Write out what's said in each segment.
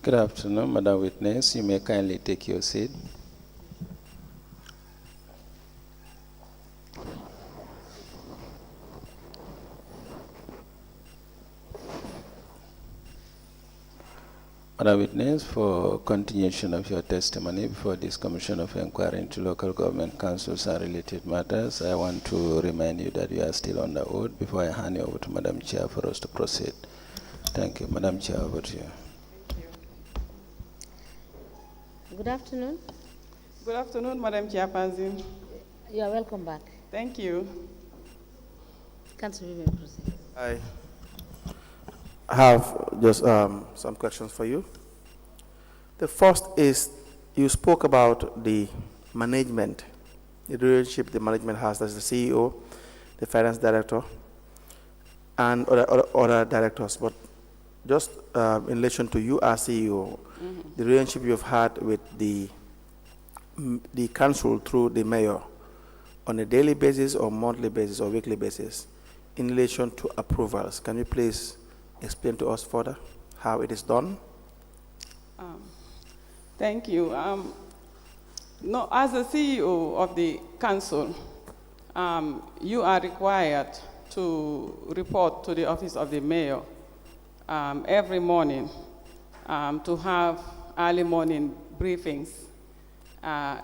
Good afternoon, Madam Witness. You may kindly take your seat. Madam Witness, for continuation of your testimony before this Commission of Inquiry into Local Government Councils and related matters, I want to remind you that you are still on the oath before I hand you over to Madam Chair for us to proceed. Thank you. Madam Chair, over to you. Thank you. Good afternoon. Good afternoon, Madam Chairperson. You are welcome back. Thank you. Council, you may proceed. I have just some questions for you. The first is, you spoke about the management, the relationship the management has, as the CEO, the finance director, and other directors. But just in relation to you as CEO, the relationship you've had with the council through the mayor on a daily basis or monthly basis or weekly basis in relation to approvals. Can you please explain to us further how it is done? Thank you. No, as the CEO of the council, you are required to report to the office of the mayor every morning to have early morning briefings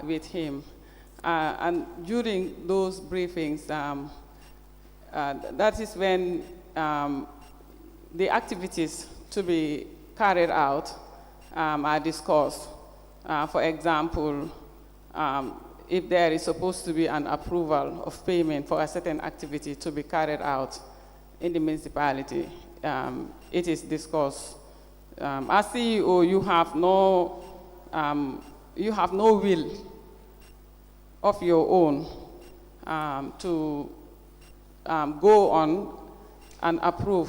with him. And during those briefings, that is when the activities to be carried out are discussed. For example, if there is supposed to be an approval of payment for a certain activity to be carried out in the municipality, it is discussed. As CEO, you have no will of your own to go on and approve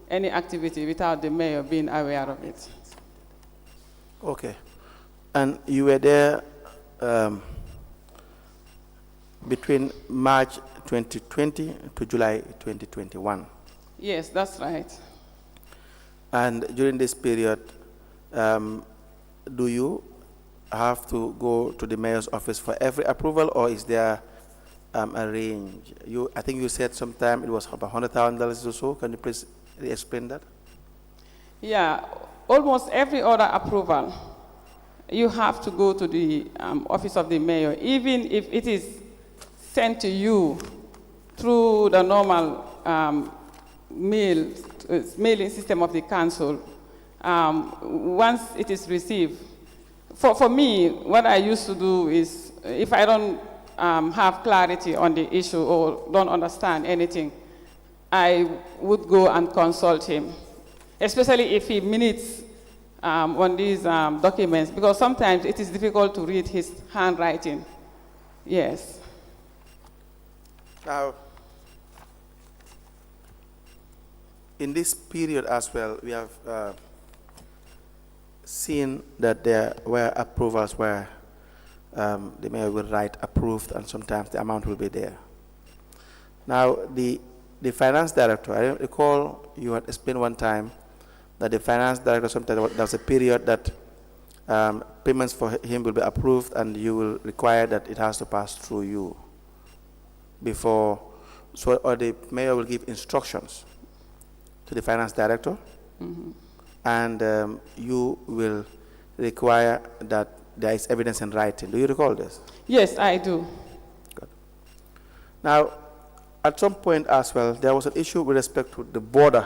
any activity without the mayor being aware of it. Okay. And you were there between March 2020 to July 2021. Yes, that's right. And during this period, do you have to go to the mayor's office for every approval, or is there a range? I think you said sometime it was about $100,000 or so. Can you please explain that? Yeah, almost every other approval, you have to go to the office of the mayor, even if it is sent to you through the normal mailing system of the council. Once it is received, for me, what I used to do is, if I don't have clarity on the issue or don't understand anything, I would go and consult him, especially if he minutes on these documents, because sometimes it is difficult to read his handwriting. Yes. Now, in this period as well, we have seen that there were approvals where the mayor will write approved, and sometimes the amount will be there. Now, the finance director, I recall you had explained one time that the finance director, sometimes there was a period that payments for him will be approved, and you will require that it has to pass through you before, or the mayor will give instructions to the finance director, and you will require that there is evidence in writing. Do you recall this? Yes, I do. Good. Now, at some point as well, there was an issue with respect to the border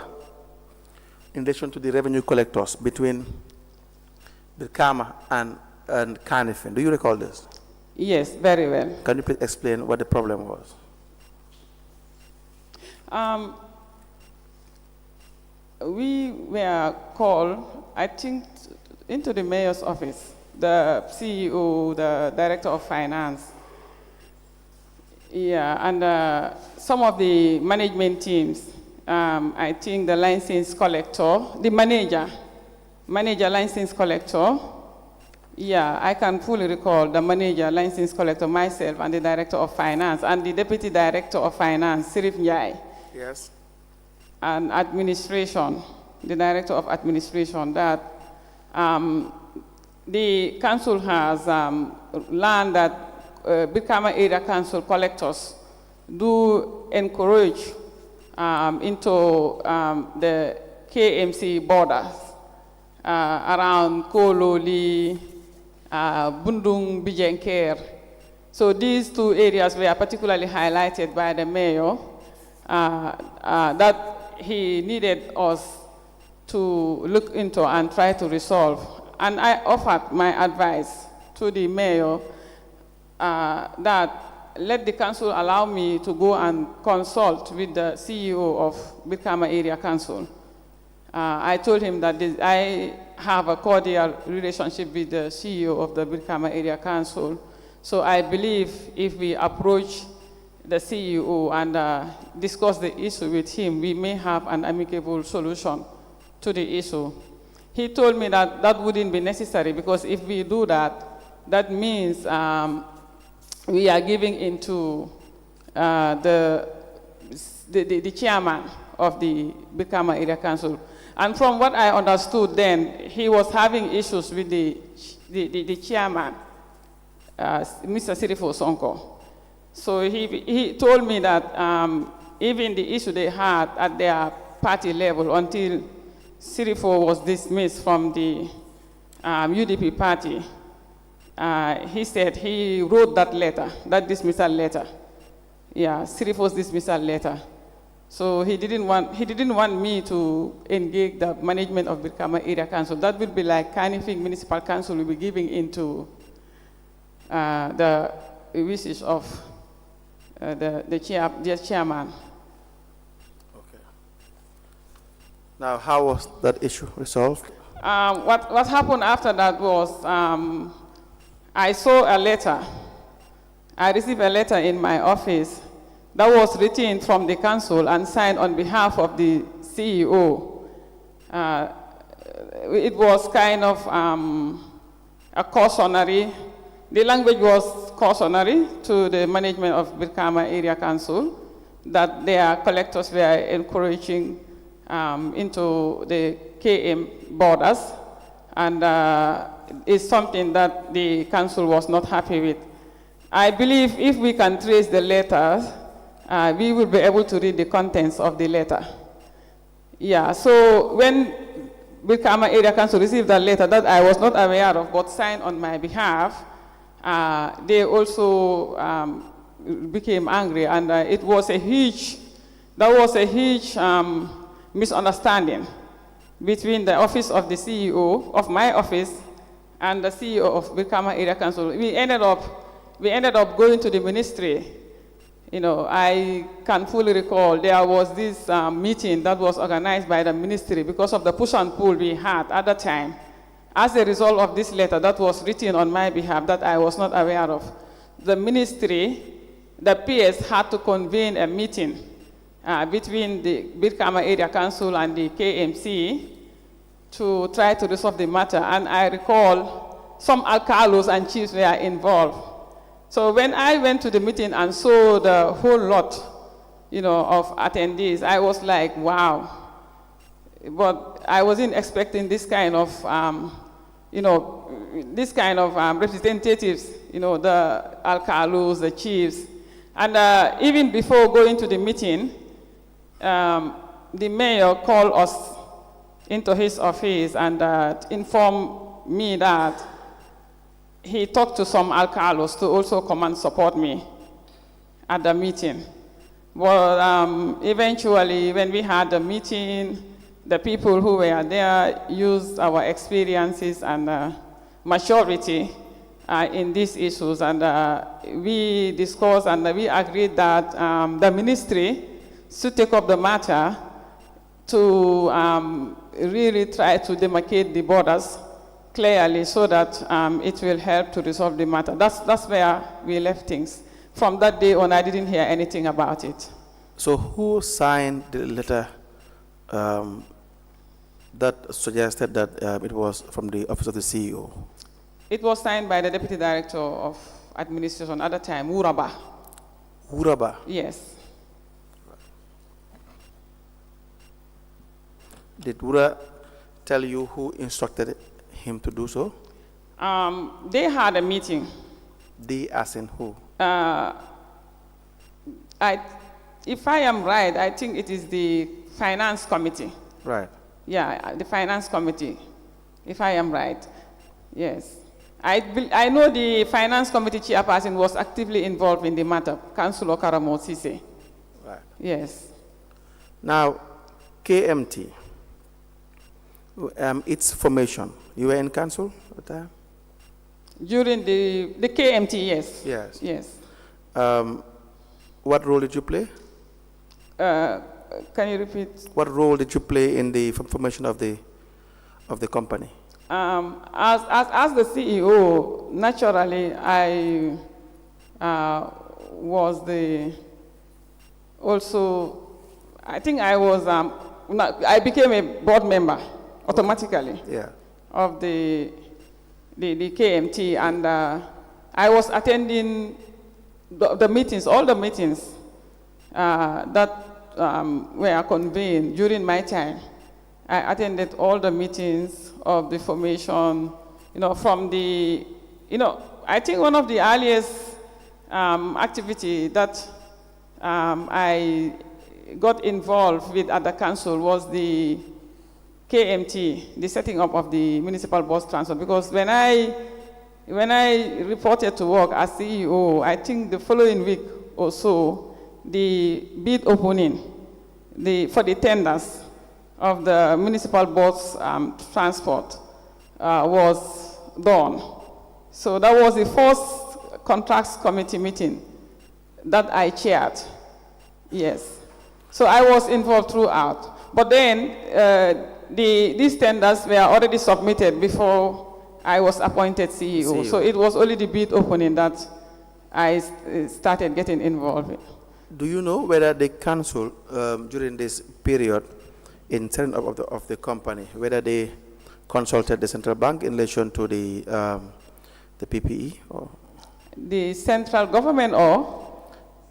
in relation to the revenue collectors between Birkama and Carnifin. Do you recall this? Yes, very well. Can you please explain what the problem was? We were called, I think, into the mayor's office, the CEO, the director of finance. Yeah, and some of the management teams, I think the license collector, the manager license collector. Yeah, I can fully recall the manager, license collector, myself, and the director of finance, and the deputy director of finance, Sirif Njai. Yes. And administration, the director of administration, that The council has learned that Birkama Area Council collectors do encourage into the KMC borders around Kololi, Bundung, Bijenker. So these two areas were particularly highlighted by the mayor that he needed us to look into and try to resolve. And I offered my advice to the mayor that let the council allow me to go and consult with the CEO of Birkama Area Council. I told him that I have a cordial relationship with the CEO of the Birkama Area Council. So I believe if we approach the CEO and discuss the issue with him, we may have an amicable solution to the issue. He told me that that wouldn't be necessary because if we do that, that means we are giving into the chairman of the Birkama Area Council. And from what I understood then, he was having issues with the chairman, Mr. Sirifo Sonko. So he told me that even the issue they had at their party level until Sirifo was dismissed from the UDP party, he said he wrote that letter, that dismissal letter. Yeah, Sirifo's dismissal letter. So he didn't want me to engage the management of Birkama Area Council. That will be like anything municipal council will be giving into the wishes of the chairman. Okay. Now, how was that issue resolved? What happened after that was I saw a letter. I received a letter in my office that was written from the council and signed on behalf of the CEO. It was kind of a cautionary. The language was cautionary to the management of Birkama Area Council that their collectors were encouraging into the KM borders, and it's something that the council was not happy with. I believe if we can trace the letters, we will be able to read the contents of the letter. Yeah, so when Birkama Area Council received that letter that I was not aware of but signed on my behalf, they also became angry, and it was a huge misunderstanding between the office of the CEO of my office and the CEO of Birkama Area Council. We ended up going to the ministry. You know, I can fully recall there was this meeting that was organized by the ministry because of the push and pull we had at the time. As a result of this letter that was written on my behalf that I was not aware of, the ministry, the PS had to convene a meeting between the Birkama Area Council and the KMC to try to resolve the matter. And I recall some alcalos and chiefs were involved. So when I went to the meeting and saw the whole lot, you know, of attendees, I was like, wow. But I wasn't expecting this kind of, representatives, you know, the alcalos, the chiefs. And even before going to the meeting, the mayor called us into his office and informed me that he talked to some alcalos to also come and support me at the meeting. But eventually, when we had the meeting, the people who were there used our experiences and maturity in these issues, and we discussed and we agreed that the ministry should take up the matter to really try to demarcate the borders clearly so that it will help to resolve the matter. That's where we left things. From that day on, I didn't hear anything about it. So who signed the letter that suggested that it was from the office of the CEO? It was signed by the Deputy Director of Administration at the time, Uraba. Uraba? Yes. Did Ura tell you who instructed him to do so? They had a meeting. They as in who? If I am right, I think it is the finance committee. Right. Yeah, the finance committee, if I am right. Yes. I know the finance committee chairperson was actively involved in the matter, Councillor Karamo Sise. Right. Yes. Now, KMT, its formation, you were in council at the time? During the KMT, yes. Yes. Yes. What role did you play? Can you repeat? What role did you play in the formation of the company? As the CEO, naturally, I was I think I was, I became a board member automatically. Yeah. Of the KMT, and I was attending the meetings, all the meetings that were convened during my time. I attended all the meetings of the formation, from the, I think one of the earliest activity that I got involved with at the council was the KMT, the setting up of the municipal bus transport, because when I reported to work as CEO, I think the following week or so, the bid opening for the tenders of the municipal bus transport was done. So that was the first contracts committee meeting that I chaired. Yes. So I was involved throughout. But then these tenders were already submitted before I was appointed CEO. So it was only the bid opening that I started getting involved in. Do you know whether the council, during this period in setting up of the company, whether they consulted the central bank in relation to the PPE? Or the central government or?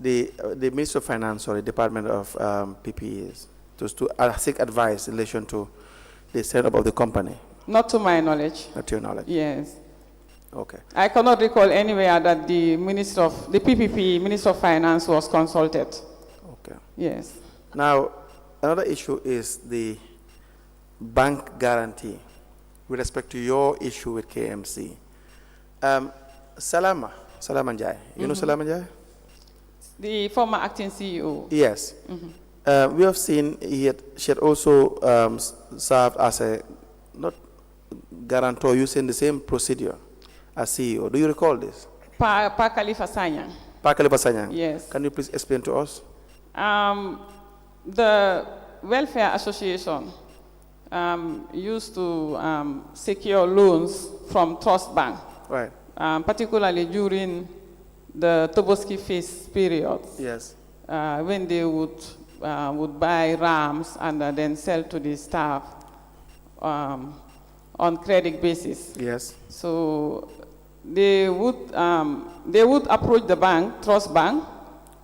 The Ministry of Finance or the Department of PPEs, to seek advice in relation to the setup of the company? Not to my knowledge. Not to your knowledge? Yes. Okay. I cannot recall anywhere that the PPP, Minister of Finance, was consulted. Okay. Yes. Now, another issue is the bank guarantee with respect to your issue with KMC. Salama Njai. You know Salama Njai? The former acting CEO. Yes. We have seen she had also served as a, not guarantor, using the same procedure as CEO. Do you recall this? Pa Khalifa Sanyang. Pa Khalifa Sanyang. Yes. Can you please explain to us? The Welfare Association used to secure loans from Trust Bank. Right. Particularly during the Toboski feast period. Yes. When they would buy rams and then sell to the staff on credit basis. Yes. So they would approach the bank, Trust Bank,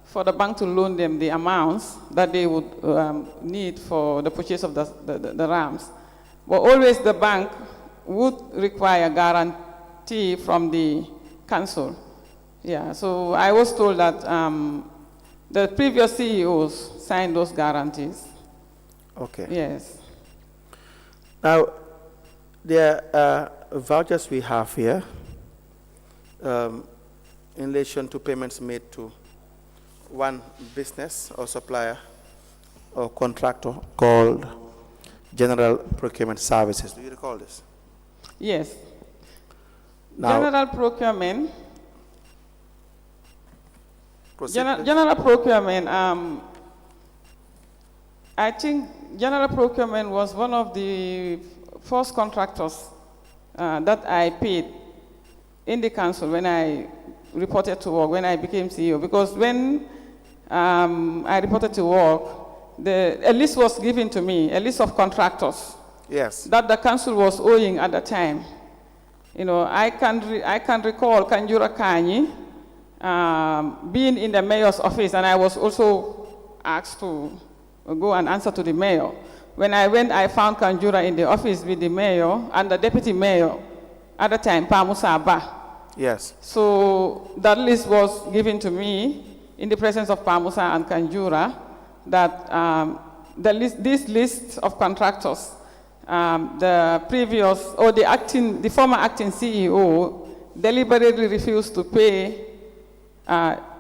for the bank to loan them the amounts that they would need for the purchase of the rams. But always the bank would require guarantee from the council. Yeah, so I was told that the previous CEOs signed those guarantees. Okay. Yes. Now, there are vouchers we have here in relation to payments made to one business or supplier or contractor called General Procurement Services. Do you recall this? Yes. Now, General Procurement. General Procurement, I think General Procurement was one of the first contractors that I paid in the council when I reported to work, when I became CEO. Because when I reported to work, a list was given to me, a list of contractors. Yes. That the council was owing at the time. I can recall Kanjura Kanyi being in the mayor's office, and I was also asked to go and answer to the mayor. When I went, I found Kanjura in the office with the mayor and the deputy mayor at the time, Pamusa Ba. Yes. So that list was given to me in the presence of Pamusa and Kanjura, that this list of contractors, the previous, or the former acting CEO deliberately refused to pay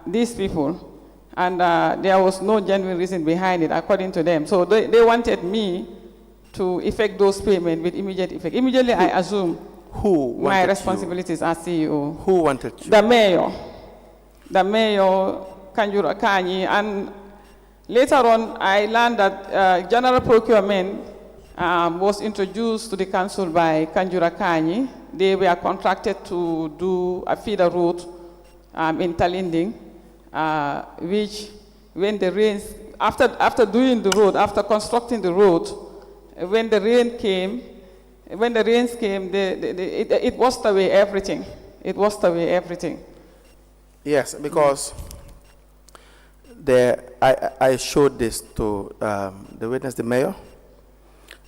these people. And there was no genuine reason behind it, according to them. So they wanted me to effect those payments with immediate effect. Immediately, I assume my responsibilities as CEO. Who wanted you? The mayor, Kanjura Kanyi. And later on, I learned that general procurement was introduced to the council by Kanjura Kanyi. They were contracted to do a feeder route in Talinding. Which, when the rains, after doing the road, after constructing the road, when the rains came, it washed away everything. It washed away everything. Yes, because I showed this to the witness, the mayor,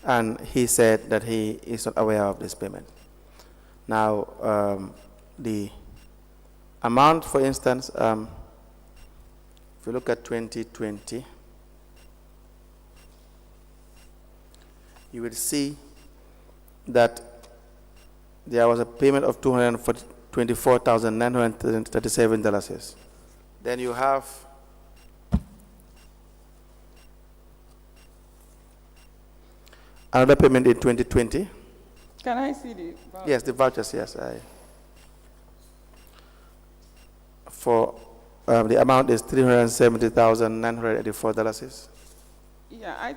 and he said that he is not aware of this payment. Now, the amount, for instance, if you look at 2020, you will see that there was a payment of $224,937. Then you have another payment in 2020. Can I see the voucher? Yes, the vouchers, yes. The amount is $370,984. Yeah, I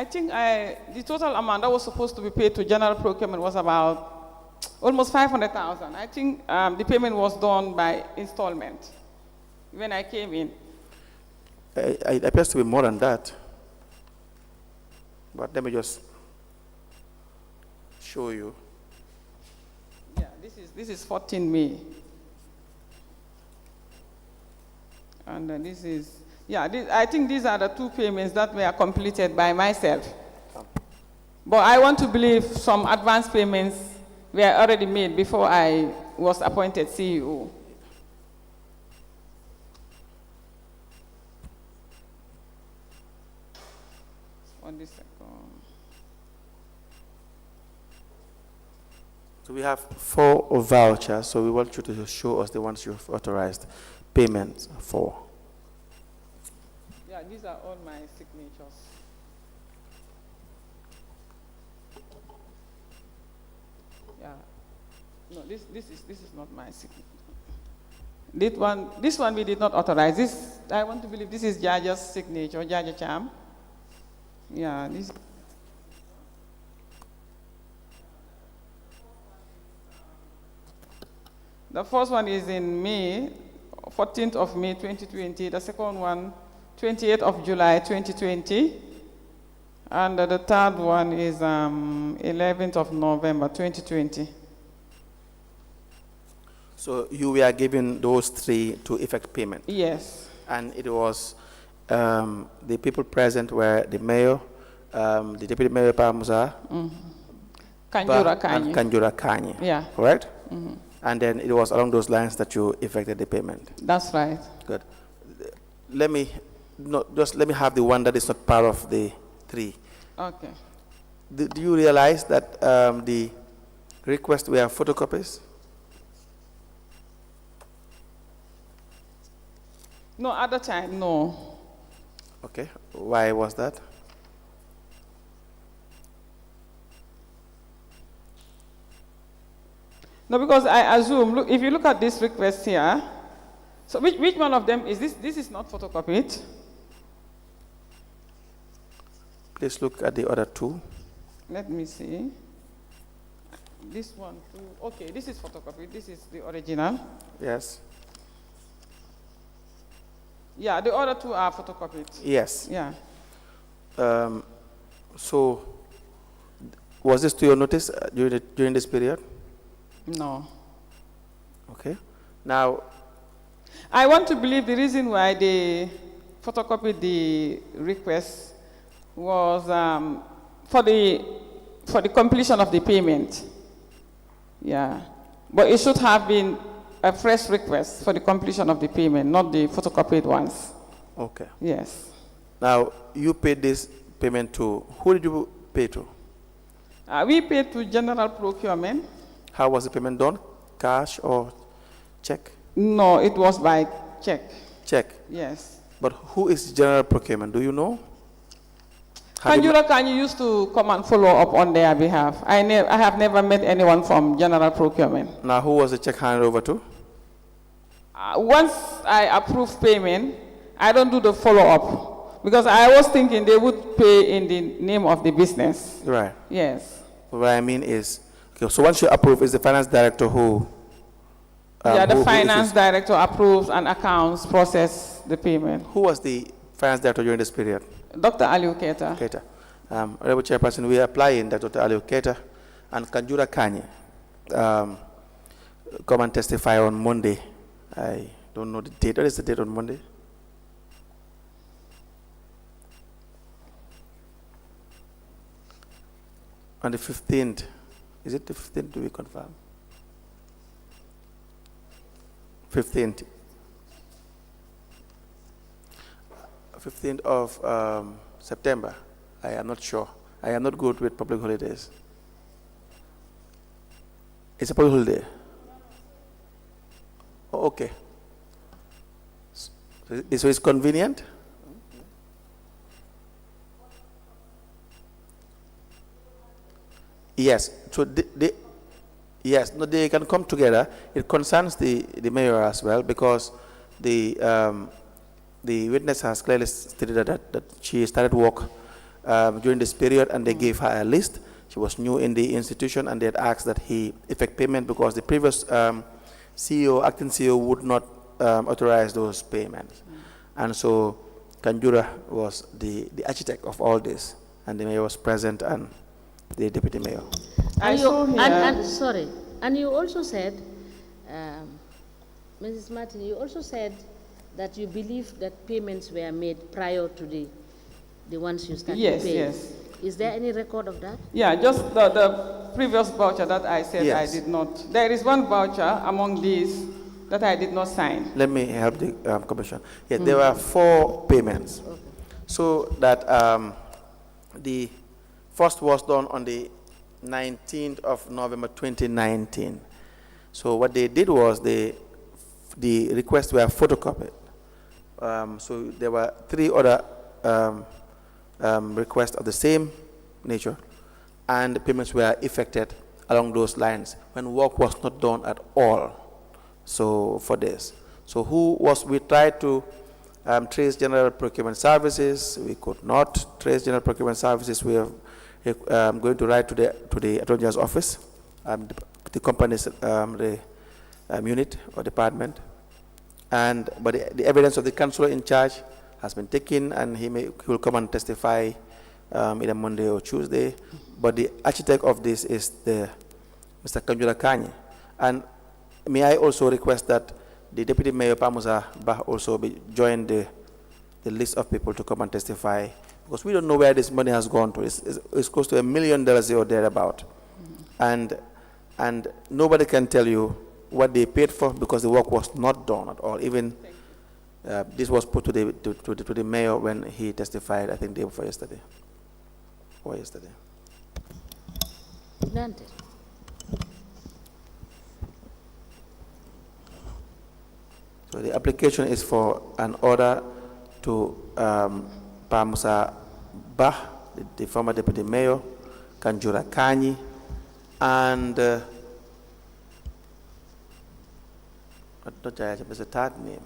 think the total amount that was supposed to be paid to general procurement was about almost 500,000. I think the payment was done by installment when I came in. It appears to be more than that. But let me just show you. Yeah, this is 14 May. And this is, yeah, I think these are the two payments that were completed by myself. But I want to believe some advance payments were already made before I was appointed CEO. On this second. So we have 4 vouchers, so we want you to show us the ones you've authorized payments for. Yeah, these are all my signatures. Yeah. No, this is not my signature. This one we did not authorize. This, I want to believe this is Jaja's signature, Jaja Cham. Yeah, this. The first one is in May, 14th of May 2020. The second one, 28th of July 2020. And the third one is 11th of November 2020. So you were given those 3 to effect payment? Yes. And it was the people present were the mayor, the deputy mayor Pamusa, Kanjura Kanyi. and Kanjura Kanyi. Yeah. Correct? Mm-hmm. And then it was along those lines that you effected the payment. That's right. Good. Let me have the one that is not part of the 3. Okay. Do you realize that the requests were photocopies? No, at the time, no. Okay. Why was that? No, because I assume, look, if you look at this request here, so which one of them is this? This is not photocopied. Please look at the other 2. Let me see. This one too. Okay, this is photocopied. This is the original. Yes. Yeah, the other 2 are photocopied. Yes. Yeah. So, was this to your notice during this period? No. Okay. Now, I want to believe the reason why they photocopied the request was for the completion of the payment. Yeah, but it should have been a fresh request for the completion of the payment, not the photocopied ones. Okay. Yes. Now, you paid this payment to, who did you pay to? We paid to general procurement. How was the payment done? Cash or check? No, it was by check. Check. Yes. But who is general procurement? Do you know? Have you Kanjura Kanyi used to come and follow up on their behalf. I have never met anyone from general procurement. Now, who was the check handed over to? Once I approve payment, I don't do the follow-up because I was thinking they would pay in the name of the business. Right. Yes. What I mean is, okay, so once you approve, is the finance director who? Yeah, the who finance director approves and accounts process the payment. Who was the finance director during this period? Dr. Aliu Keita. Keita. Honorable Chairperson, we are applying that Dr. Aliu Keita and Kanjura Kanyi come and testify on Monday. I don't know the date. What is the date on Monday? On the 15th. Is it the 15th? Do we confirm? 15th. 15th of September. I am not sure. I am not good with public holidays. It's a public holiday. Oh, okay. So it's convenient? Yes. So yes, no, they can come together. It concerns the mayor as well because the witness has clearly stated that she started work during this period and they gave her a list. She was new in the institution and they had asked that he effect payment because the previous CEO, acting CEO would not authorize those payments. And so Kanjura was the architect of all this and the mayor was present and the deputy mayor. Sorry, and you also said, Mrs. Martin, you also said that you believe that payments were made prior to the ones you started paying. Yes. Is there any record of that? Yeah, just the previous voucher that I said Yes. I did not. There is one voucher among these that I did not sign. Let me help the commission. Yes, there were 4 payments. Okay. So that the first was done on the 19th of November 2019. So what they did was the requests were photocopied. So there were 3 other requests of the same nature, and the payments were effected along those lines when work was not done at all. So for this, so we tried to trace General Procurement Services. We could not trace General Procurement Services. We are going to write to the Attorney General's office, the company's unit or department, but the evidence of the councillor in charge has been taken, and he will come and testify either Monday or Tuesday. But the architect of this is Mr. Kanjura Kanyi. And may I also request that the Deputy Mayor Pamusa Bah also join the list of people to come and testify, because we don't know where this money has gone to. It's close to $1 million or thereabout. And nobody can tell you what they paid for because the work was not done at all. Even this was put to the mayor when he testified, I think, day before yesterday. Or yesterday. Granted. So the application is for an order to Pamusa Bah, the former deputy mayor, Kanjura Kanyi, and there's a third name,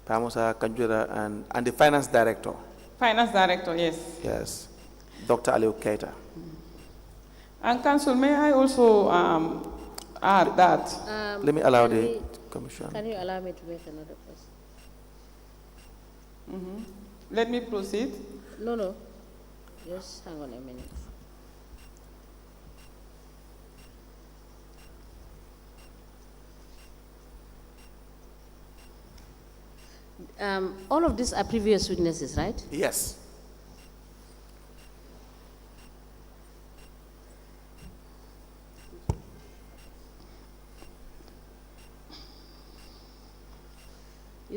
Pamusa Kanjura, and the finance director. Finance director, yes. Yes, Dr. Aliu Keita. And council, may I also add that? Let me allow the commission. Can you allow me to make another question? Let me proceed. No. Just hang on a minute. All of these are previous witnesses, right? Yes.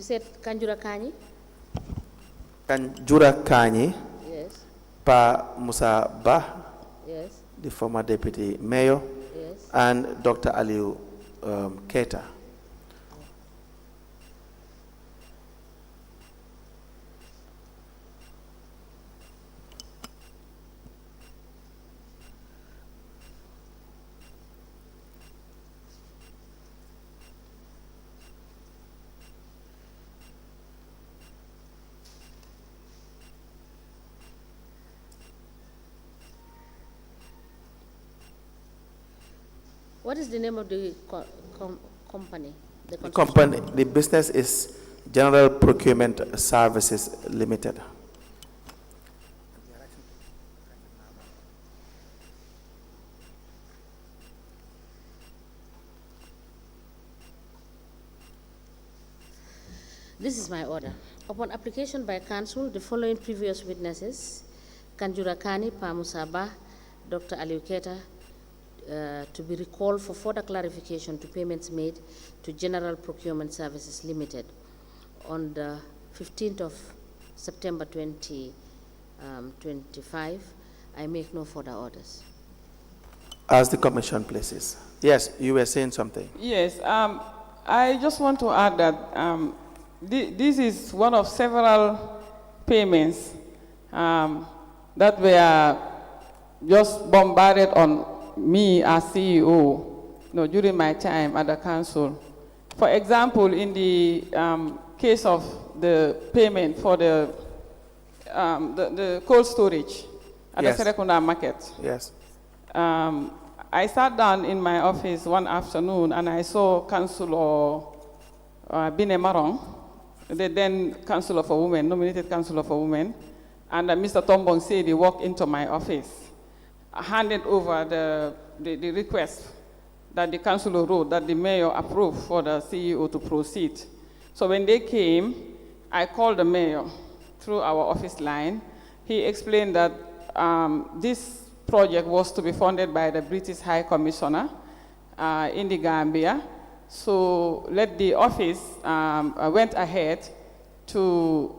You said Kanjura Kani? Kanjura Kani, Yes. Pa Musa Bah, Yes. the former deputy mayor, Yes. and Dr. Aliu Keita. What is the name of the company? The construction company, the business is General Procurement Services Limited. This is my order. Upon application by council, the following previous witnesses, Kanjura Kani, Pamusaba, Dr. Aliuketa, to be recalled for further clarification to payments made to General Procurement Services Limited on the 15th of September 2025. I make no further orders. As the commission places. Yes, you were saying something. Yes, I just want to add that this is one of several payments that were just bombarded on me as CEO, during my time at the council. For example, in the case of the payment for the cold storage at Yes. the Serekunda market, Yes. I sat down in my office one afternoon and I saw Councillor Bine Marong, the then Councillor for Women, nominated Councillor for Women, and Mr. Tombong said he walked into my office, handed over the request that the councillor wrote that the mayor approved for the CEO to proceed. So when they came, I called the mayor through our office line. He explained that this project was to be funded by the British High Commissioner in the Gambia. So let the office went ahead to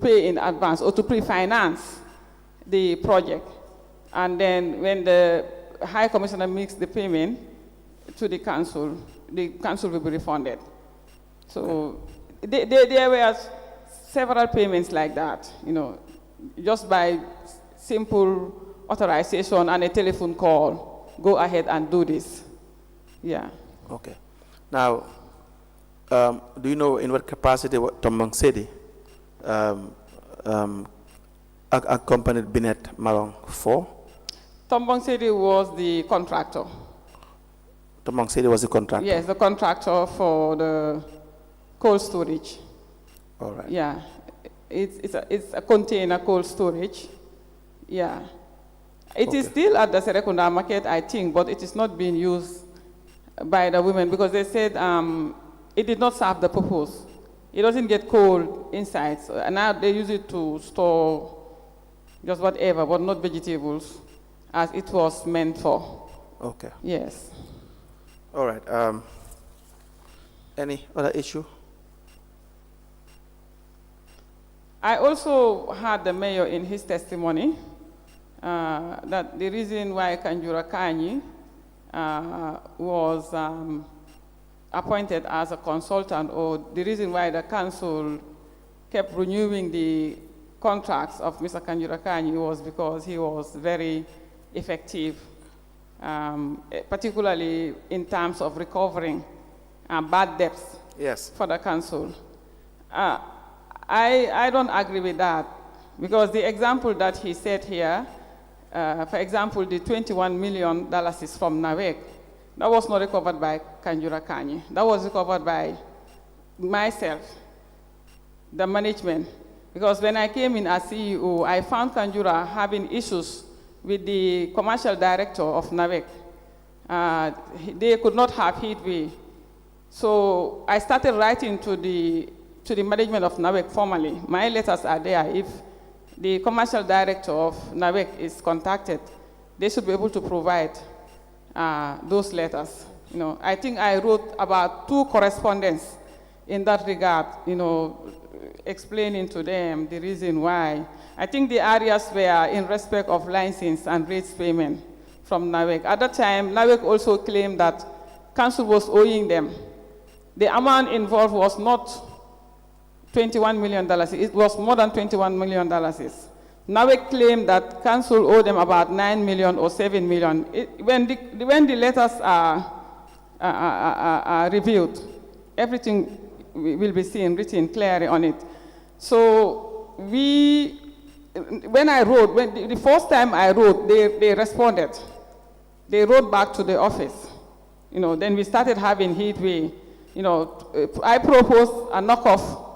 pay in advance or to pre-finance the project. And then when the High Commissioner makes the payment to the council will be refunded. So there were several payments like that, just by simple authorization and a telephone call, go ahead and do this. Yeah. Okay. Now, do you know in what capacity Tombong Sedi accompanied Binet Marong for? Tombong Sedi was the contractor. Tombong Sedi was the contractor? Yes, the contractor for the cold storage. All right. Yeah. It's a container cold storage. Yeah. It is still at the Serekunda market, I think, but it is not being used by the women because they said it did not serve the purpose. It doesn't get cold inside. So, and now they use it to store just whatever, but not vegetables, as it was meant for. Okay. Yes. All right. Any other issue? I also heard the mayor in his testimony that the reason why Kanjura Kani was appointed as a consultant, or the reason why the council kept renewing the contracts of Mr. Kanjura Kani was because he was very effective, particularly in terms of recovering bad debts. Yes. For the council. I don't agree with that because the example that he said here, for example, the $21 million is from NAWEC. That was not recovered by Kanjura Kani. That was recovered by myself, the management. Because when I came in as CEO, I found Kanjura having issues with the commercial director of NAWEC. They could not have heatwave. So I started writing to the management of NAWEC formally. My letters are there. If the commercial director of NAWEC is contacted, they should be able to provide those letters. I think I wrote about 2 correspondence in that regard, explaining to them the reason why. I think the areas were in respect of license and rates payment from NAWEC. At that time, NAWEC also claimed that council was owing them. The amount involved was not $21 million. It was more than $21 million. NAWEC claimed that council owed them about $9 million or $7 million. When the letters are reviewed, everything will be seen, written clearly on it. So when I wrote, the first time I wrote, they responded. They wrote back to the office. Then we started having headway. I proposed a knockoff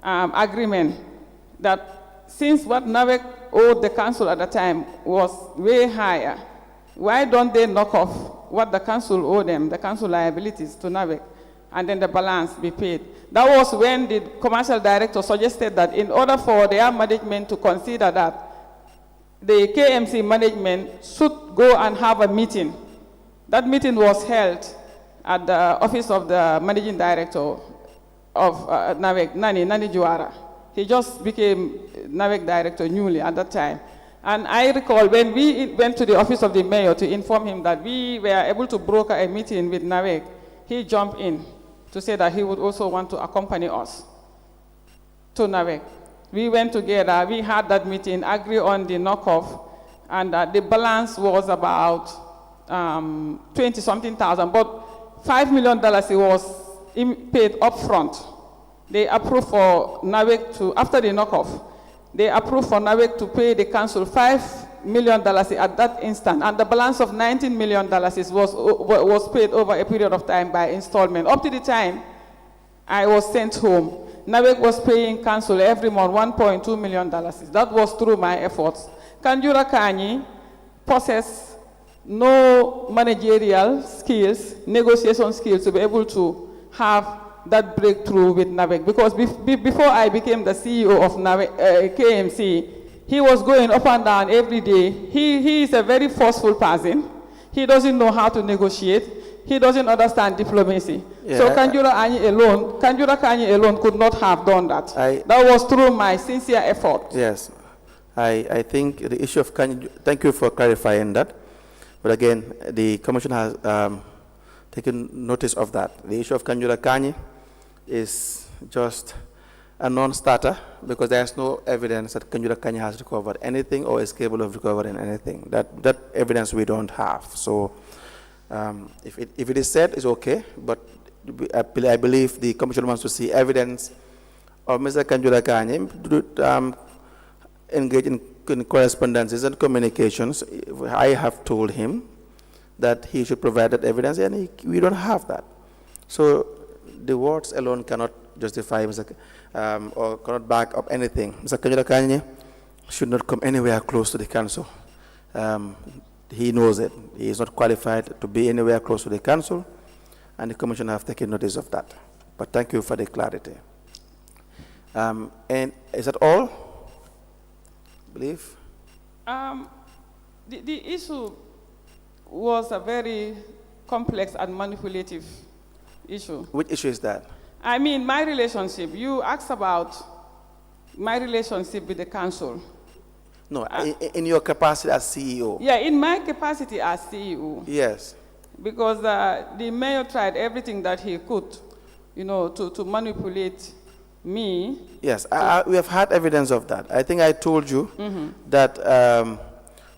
agreement that since what NAWEC owed the council at the time was way higher, why don't they knock off what the council owed them, the council liabilities to NAWEC, and then the balance be paid? That was when the commercial director suggested that in order for their management to consider that, the KMC management should go and have a meeting. That meeting was held at the office of the managing director of NAWEC, Nani Juara. He just became NAWEC director newly at that time. And I recall when we went to the office of the mayor to inform him that we were able to broker a meeting with NAWEC, he jumped in to say that he would also want to accompany us to NAWEC. We went together, we had that meeting, agreed on the knockoff, and the balance was about 20-something thousand, but $5 million was paid up front. They approved for NAWEC to, after the knockoff, they approved for NAWEC to pay the council $5 million at that instant, and the balance of $19 million was paid over a period of time by installment. Up to the time I was sent home, NAWEC was paying council every month $1.2 million. That was through my efforts. Kanjura Kanyi possessed no managerial skills, negotiation skills to be able to have that breakthrough with NAWEC, because before I became the CEO of KMC, he was going up and down every day. He is a very forceful person. He doesn't know how to negotiate. He doesn't understand diplomacy. Yeah, so Kanjura Kanyi alone could not have done that. That was through my sincere effort. Yes. I think the issue of Kanyi, thank you for clarifying that. But again, the commission has taken notice of that. The issue of Kanjura Kanyi is just a non-starter because there's no evidence that Kanjura Kanyi has recovered anything or is capable of recovering anything. That evidence we don't have. So if it is said, it's okay, but I believe the commission wants to see evidence of Mr. Kanjura Kanyi engage in correspondences and communications. I have told him that he should provide that evidence, and we don't have that. So the words alone cannot justify or cannot back up anything. Mr. Kanjura Kanyi should not come anywhere close to the council. He knows it. He is not qualified to be anywhere close to the council, and the commission have taken notice of that. But thank you for the clarity. And is that all? I believe? The issue was a very complex and manipulative issue. Which issue is that? I mean, my relationship. You asked about my relationship with the council. No, in your capacity as CEO. Yeah, in my capacity as CEO. Yes. Because the mayor tried everything that he could, to manipulate me. Yes, we have had evidence of that. I think I told you that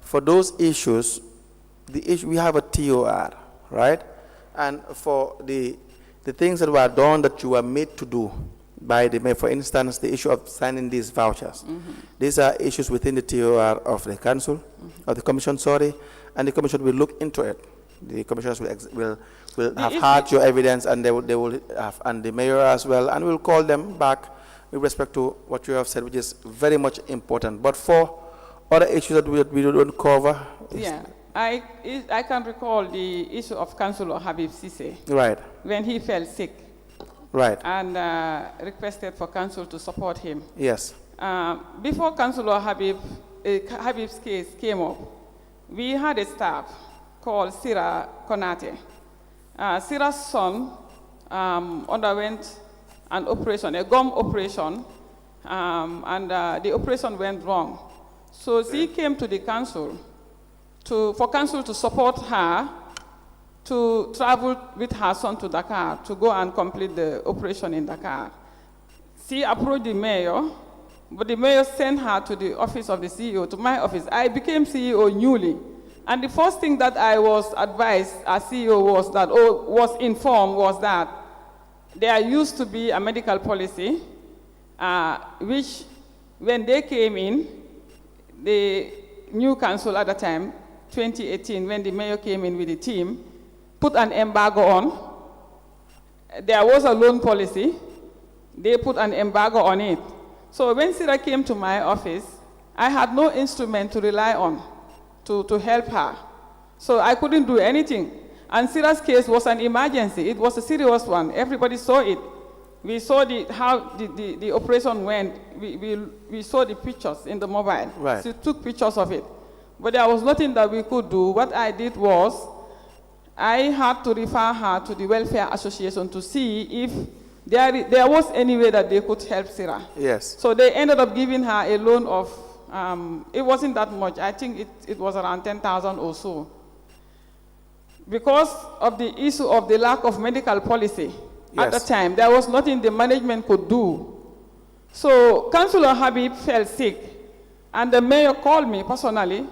for those issues, we have a TOR, right? And for the things that were done that you were made to do by the mayor, for instance, the issue of signing these vouchers. These are issues within the TOR of the council, of the commission, sorry, and the commission will look into it. The commissioners will have had your evidence, and they will have, and the mayor as well, and we'll call them back with respect to what you have said, which is very much important. But for other issues that we don't cover, yeah, I can recall the issue of Councillor Habib Sise. Right. When he fell sick. Right. And requested for council to support him. Yes. Before Councillor Habib's case came up, we had a staff called Sira Konate. Sira's son underwent an operation, a gum operation, and the operation went wrong. So she came to the council for council to support her to travel with her son to Dakar to go and complete the operation in Dakar. She approached the mayor, but the mayor sent her to the office of the CEO, to my office. I became CEO newly. And the first thing that I was advised as CEO was informed was that there used to be a medical policy, which when they came in, the new council at the time, 2018, when the mayor came in with the team, put an embargo on. There was a loan policy. They put an embargo on it. So when Sarah came to my office, I had no instrument to rely on to help her. So I couldn't do anything. And Sarah's case was an emergency. It was a serious one. Everybody saw it. We saw how the operation went. We saw the pictures in the mobile. Right. She took pictures of it. But there was nothing that we could do. What I did was, I had to refer her to the Welfare Association to see if there was any way that they could help Sarah. Yes. So they ended up giving her a loan of, it wasn't that much. I think it was around 10,000 or so. Because of the issue of the lack of medical policy at the time, there was nothing the management could do. So Councillor Habib fell sick, and the mayor called me personally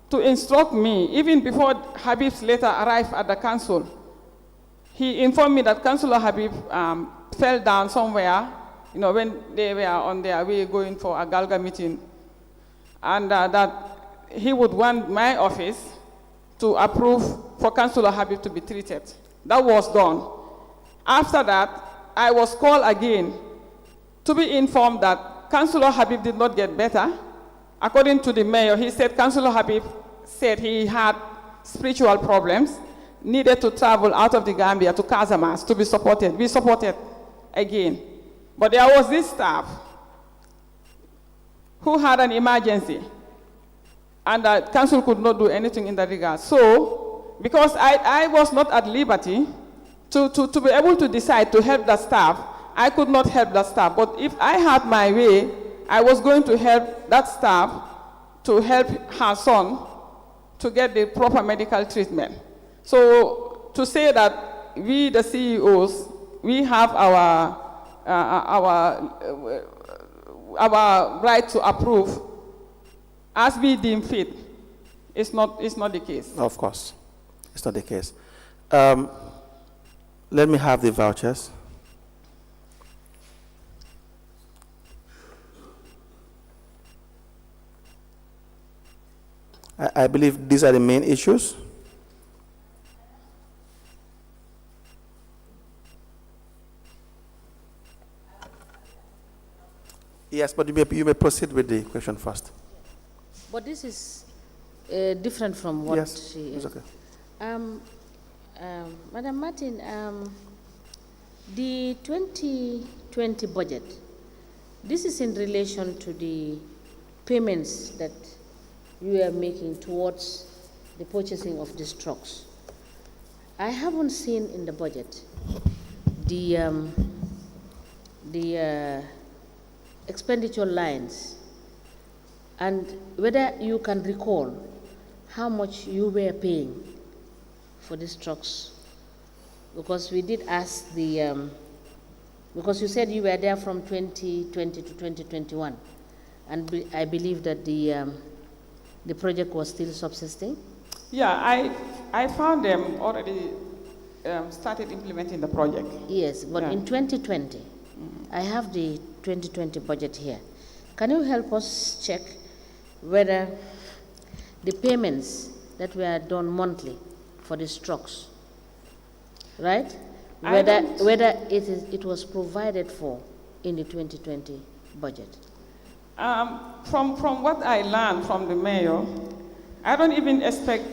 to instruct me, even before Habib's letter arrived at the council. He informed me that Councillor Habib fell down somewhere, when they were on their way going for a Galga meeting, and that he would want my office to approve for Councillor Habib to be treated. That was done. After that, I was called again to be informed that Councillor Habib did not get better. According to the mayor, he said Councillor Habib said he had spiritual problems, needed to travel out of the Gambia to Casamance to be supported. We supported again. But there was this staff who had an emergency, and the council could not do anything in that regard. So, because I was not at liberty to be able to decide to help the staff, I could not help the staff. But if I had my way, I was going to help that staff to help her son to get the proper medical treatment. So to say that we, the CEOs, we have our right to approve as we deem fit, it's not the case. Of course, it's not the case. Let me have the vouchers. I believe these are the main issues. Yes, but you may proceed with the question first. But this is different from what she is. It's okay. Madam Martin, the 2020 budget, this is in relation to the payments that you are making towards the purchasing of these trucks. I haven't seen in the budget the expenditure lines, and whether you can recall how much you were paying for these trucks, because we did ask because you said you were there from 2020 to 2021, and I believe that the project was still subsisting? Yeah, I found them already started implementing the project. Yes, but in 2020, I have the 2020 budget here. Can you help us check whether the payments that were done monthly for these trucks, right? Whether it was provided for in the 2020 budget? From what I learned from the mayor, I don't even expect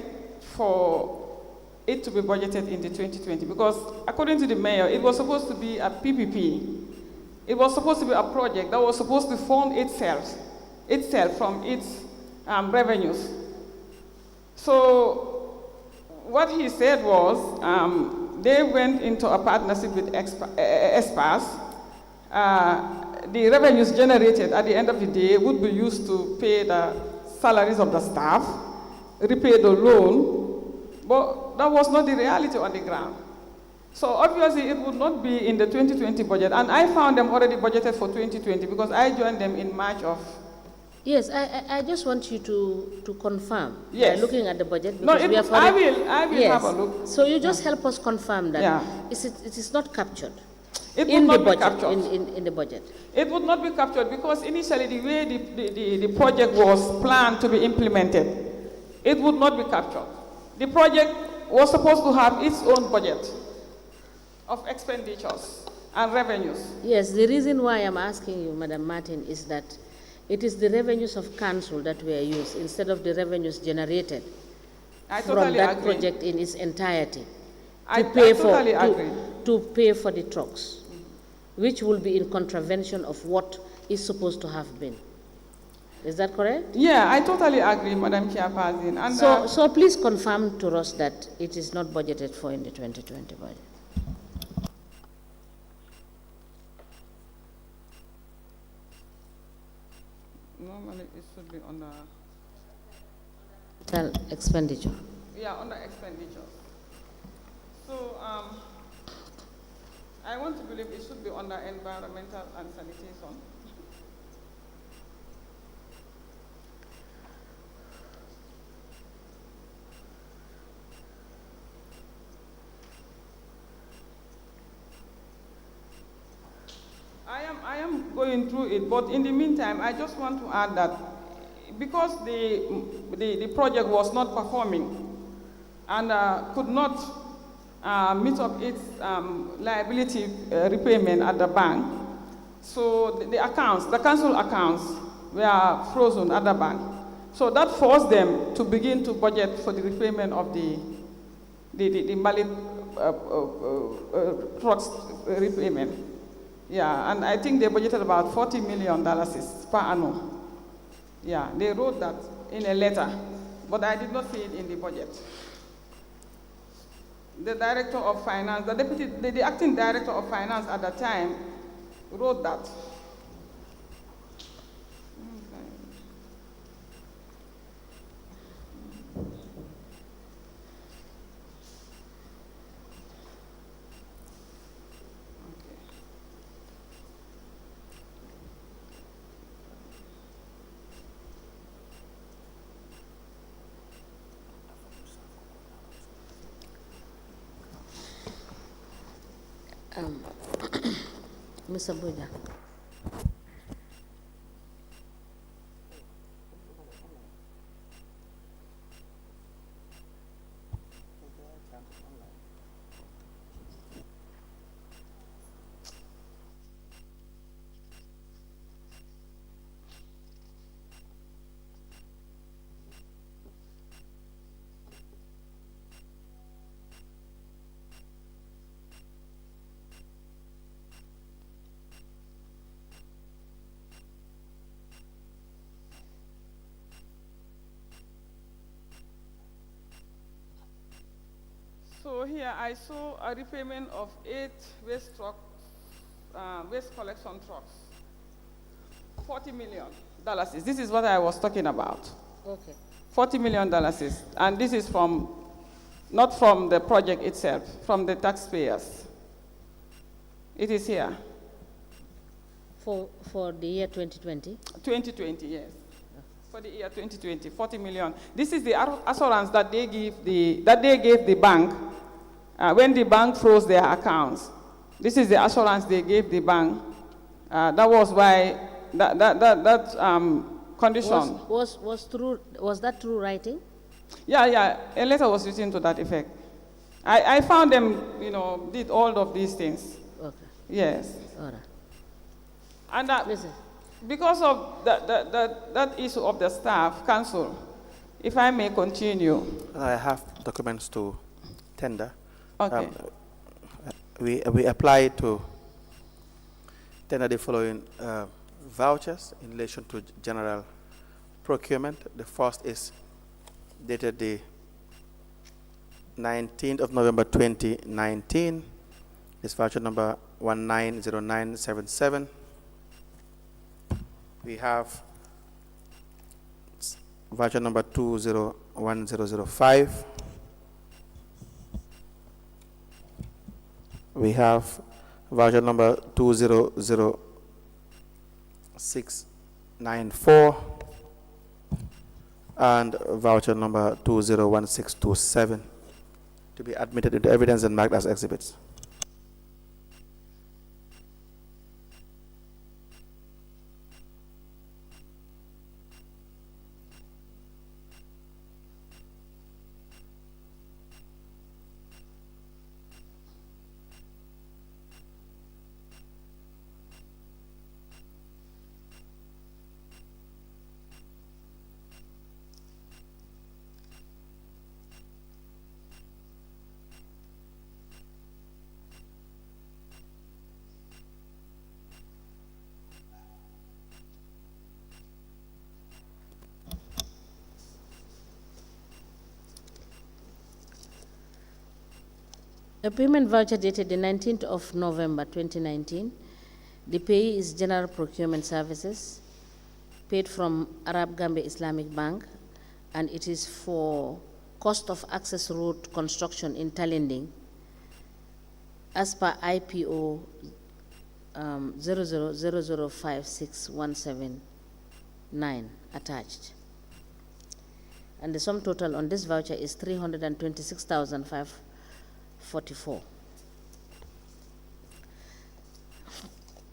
for it to be budgeted in the 2020, because according to the mayor, it was supposed to be a PPP. It was supposed to be a project that was supposed to fund itself from its revenues. So what he said was they went into a partnership with experts the revenues generated at the end of the day would be used to pay the salaries of the staff, repay the loan, but that was not the reality on the ground. So obviously it would not be in the 2020 budget, and I found them already budgeted for 2020 because I joined them in March of. Yes, I just want you to confirm. Yes. By looking at the budget. No, Because we have I already, will yes. have a look. So you just help us confirm that Yeah. it is not captured. It in would the not be budget, captured. in the budget. It would not be captured because initially the way the project was planned to be implemented, it would not be captured. The project was supposed to have its own budget of expenditures and revenues. Yes, the reason why I'm asking you, Madam Martin, is that it is the revenues of council that were used instead of the revenues generated from that agree. project in its entirety I totally agree. to pay for the trucks, which will be in contravention of what is supposed to have been. Is that correct? Yeah, I totally agree, Madam Chairperson. And So please confirm to us that it is not budgeted for in the 2020 budget. normally it should be on the Total expenditure. on the expenditure. So I want to believe it should be under environmental and sanitation. I am going through it, but in the meantime, I just want to add that because the project was not performing and could not meet up its liability repayment at the bank, so the accounts, the council accounts, were frozen at the bank. So that forced them to begin to budget for the repayment of the Mali trucks repayment. Yeah, and I think they budgeted about $40 million per annum. Yeah, they wrote that in a letter, but I did not see it in the budget. The director of finance, the acting director of finance at the time wrote that. Mr. Buja. So here I saw a repayment of 8 waste collection trucks, $40 million. This is what I was talking about. Okay. $40 million, and this is not from the project itself, from the taxpayers. It is here. For the year 2020? 2020, yes. For the year 2020, $40 million. This is the assurance that they gave the bank when the bank froze their accounts. This is the assurance they gave the bank. That was why that condition. Was that true writing? Yeah. A letter was written to that effect. I found them, did all of these things. Okay. Yes. All right. And Listen. because of that issue of the staff council, if I may continue. I have documents to tender. Okay. We applied to tender the following vouchers in relation to general procurement. The first is dated the 19th of November 2019. It's voucher number 190977. We have voucher number 201005. We have voucher number 200694 and voucher number 201627 to be admitted into evidence and marked as exhibits. A payment voucher dated the 19th of November 2019. The payee is General Procurement Services, paid from Arab Gambia Islamic Bank, and it is for cost of access road construction in Talinding, as per IPO 00005617 attached. And the sum total on this voucher is 326,544.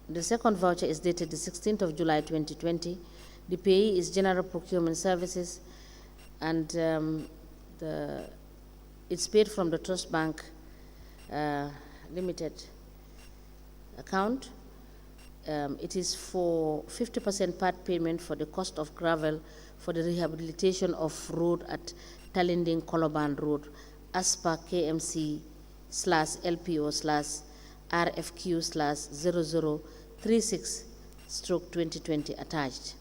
The second voucher is dated the 16th of July 2020. The payee is General Procurement Services, and it's paid from the Trust Bank Limited account. It is for 50% part payment for the cost of gravel for the rehabilitation of road at Talinding Koloban Road, as per KMC/LPO/RFQ/0036/2020 attached.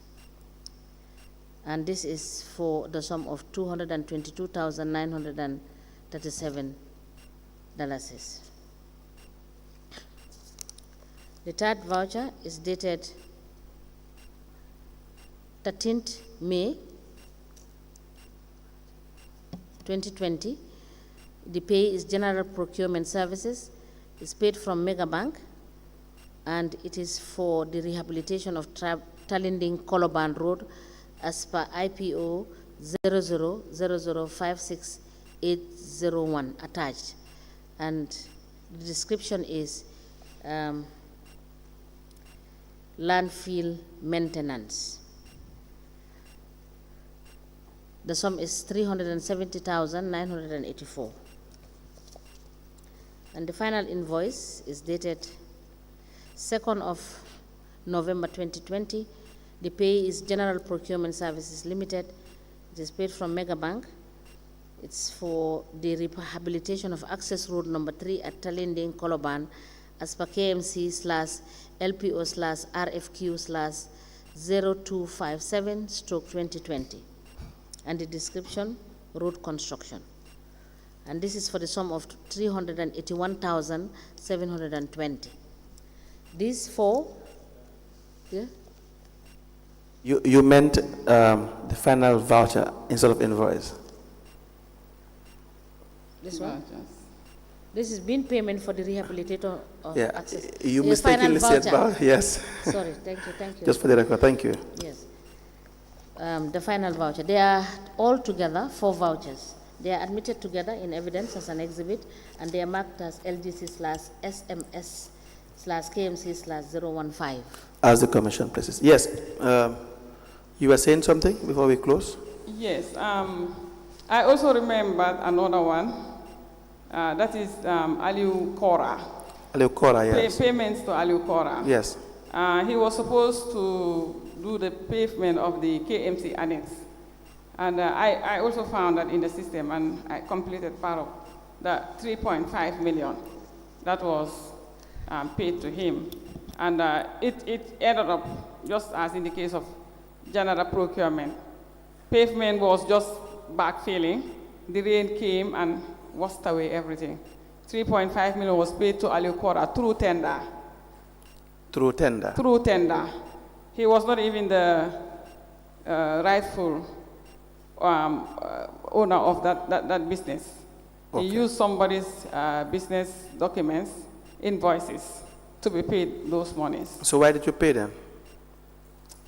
And this is for the sum of $222,937. The third voucher is dated 13th May 2020. The pay is General Procurement Services. It's paid from Mega Bank, and it is for the rehabilitation of Talinding Koloban Road, as per IPO 000056,801 attached. And the description is landfill maintenance. The sum is 370,984. And the final invoice is dated 2nd of November 2020. The pay is General Procurement Services Limited. It is paid from Mega Bank. It's for the rehabilitation of access road number 3 at Talinding Koloban, as per KMC/LPO/RFQ/0257/2020. And the description, road construction. And this is for the sum of 381,720. These four, yeah? You meant the final voucher instead of invoice. This one? This is being payment for the rehabilitator of access. You mistakenly said voucher, yes. Sorry, thank you. Just for the record, thank you. Yes. The final voucher. They are all together 4 vouchers. They are admitted together in evidence as an exhibit, and they are marked as LGC/SMS/KMC/015. As the Commission places. Yes. You were saying something before we close? Yes. I also remembered another one. That is Aliu Kora. Aliu Kora, yes. Payments to Aliu Kora. Yes. He was supposed to do the pavement of the KMC annex. And I also found that in the system, and I completed part of that 3.5 million that was paid to him. And it ended up, just as in the case of General Procurement, pavement was just backfilling. The rain came and washed away everything. 3.5 million was paid to Aliu Kora through tender. Through tender? Through tender. He was not even the rightful owner of that business. Okay. He used somebody's business documents, invoices, to be paid those monies. So why did you pay them?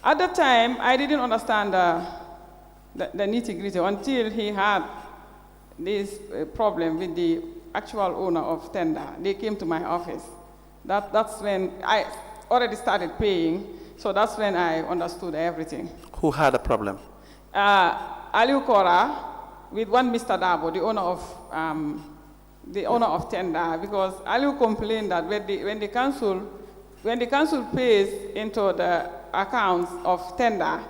At the time, I didn't understand the nitty-gritty until he had this problem with the actual owner of tender. They came to my office. That's when I already started paying, so that's when I understood everything. Who had a problem? Aliu Kora with one Mr. Dabo, the owner of tender, because Aliu complained that when the council pays into the accounts of tender,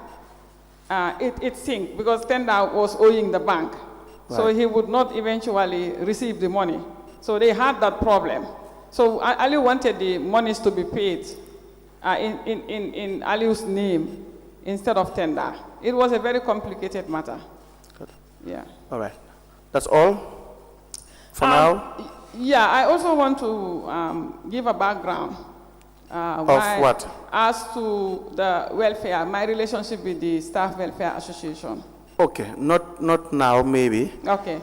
it sinks because tender was owing the bank. Right. So he would not eventually receive the money. So they had that problem. So Aliu wanted the monies to be paid in Aliu's name instead of tender. It was a very complicated matter. Good. Yeah. All right. That's all for now? Yeah, I also want to give a background. Of what? As to the welfare, my relationship with the Staff Welfare Association. Okay, not now, maybe. Okay.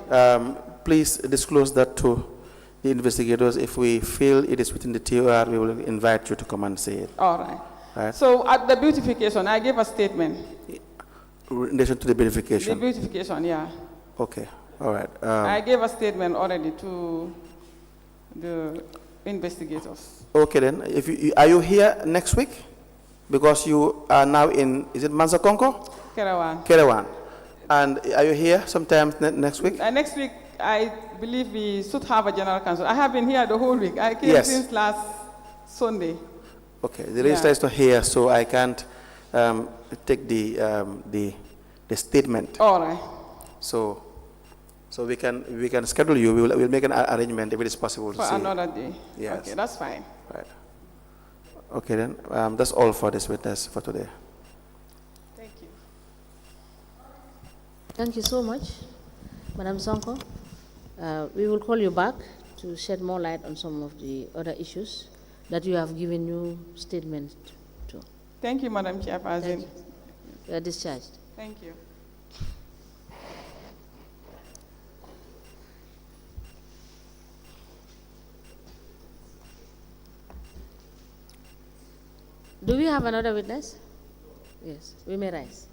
Please disclose that to the investigators. If we feel it is within the TOR, we will invite you to come and say it. All right. Right. So at the beautification, I gave a statement. In relation to the beautification? The beautification, yeah. Okay, all right. I gave a statement already to the investigators. Okay then, are you here next week? Because you are now in, is it Mansakonko? Kerewan. Kerewan. And are you here sometime next week? Next week, I believe we should have a general council. I have been here the whole week. I came since last Sunday. Okay, the registrar is not here, so I can't take the statement. All right. So we can schedule you. We'll make an arrangement if it is possible for another day. Yes. Okay, that's fine. Right. Okay then, that's all for this witness for today. Thank you. Thank you so much, Madam Sonko. We will call you back to shed more light on some of the other issues that you have given new statement to. Thank you, Madam Chairperson. Thank you. You are discharged. Thank you. Do we have another witness? Yes, we may rise.